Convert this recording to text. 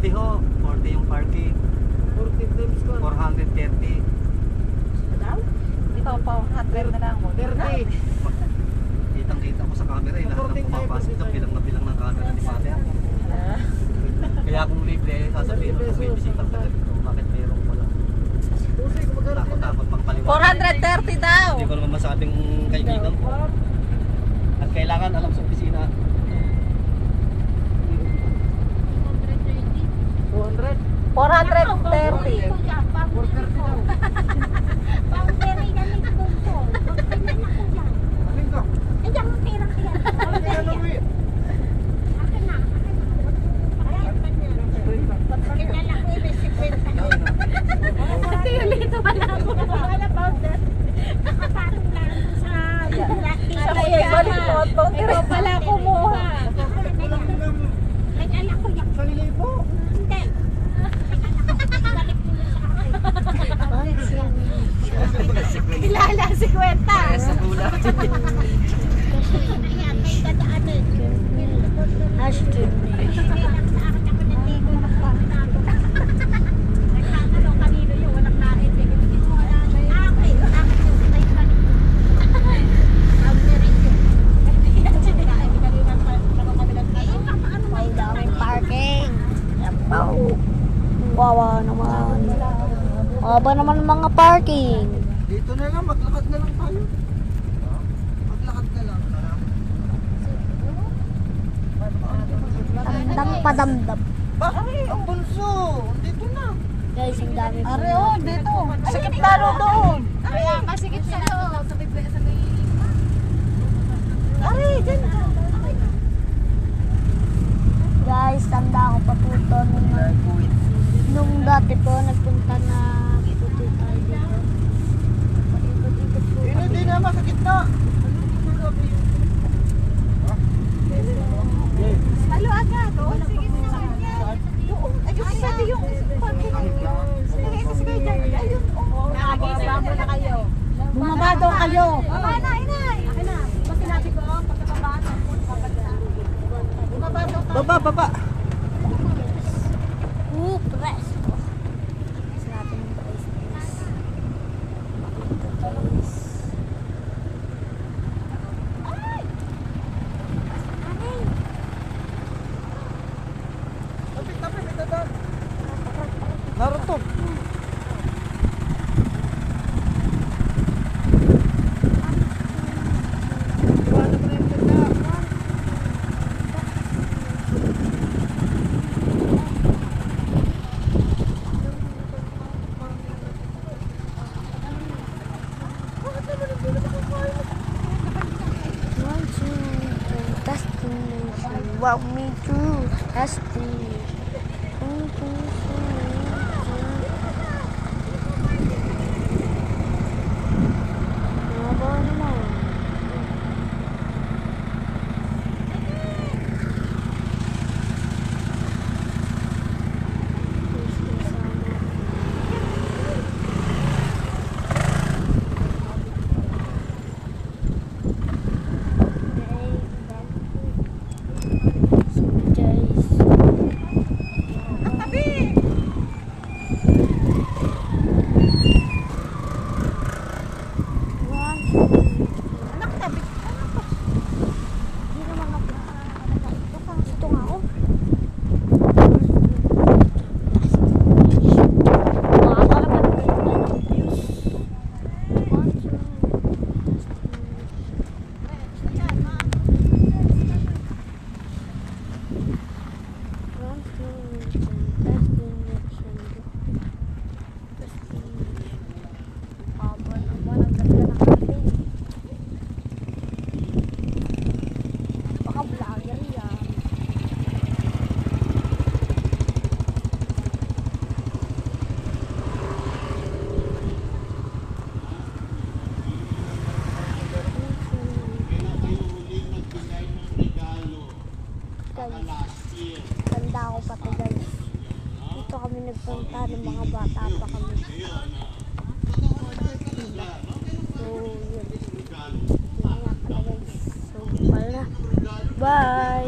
40 ho. 40 yung parking. 40 times ko. 430. Ito po, hot air na lang. 30. Kitang-kita ko sa camera eh. Lahat ng pumapasok dyan, bilang na bilang ng camera ni Father. Kaya kung libre, sasabihin mo kung may bisitang taga dito. Bakit mayroong wala? Takot-takot pang paliwanag. 430 daw. Hindi ko naman masabing kaibigan ko. At kailangan alam sa opisina. 200. 430. Alin ka? Ano mo yun? Ikaw pala kumuha. Sarili po. Kilala si Kwenta. Sa gula. Wawa naman. Wawa naman ang mga parking. Dito na lang, maglakad na lang tayo. Maglakad na lang. Damdam padamdam. Ay, ang bunso. Dito na. Guys, ang dami po. Dito. Sikip lalo doon. Kaya kasikip sa loob. Ari, dyan. Guys, tanda ko pa po ito nung dati po nagpunta na puti tayo dito. Paikot-ikot po. Hindi naman sa gitna. Lalo agad. Doon, sige na. Doon. Ayun, pwede yung parking. Sige, kasi kayo dyan. Ayun. Nakagisa mo na kayo. Bumaba daw kayo. Baba na, inay. Akin na. Basta sinabi ko, pagkababaan ng phone, bumaba daw tayo. Baba. Presto. Sa natin yung price guys. Ito guys. Tapit, dadaan. Naroon to. Want me to testing. Haba naman. Tanda ko pa to guys. Dito kami nagpunta ng mga bata pa kami. So, yun. Yun nga pala guys. So, pala. Bye!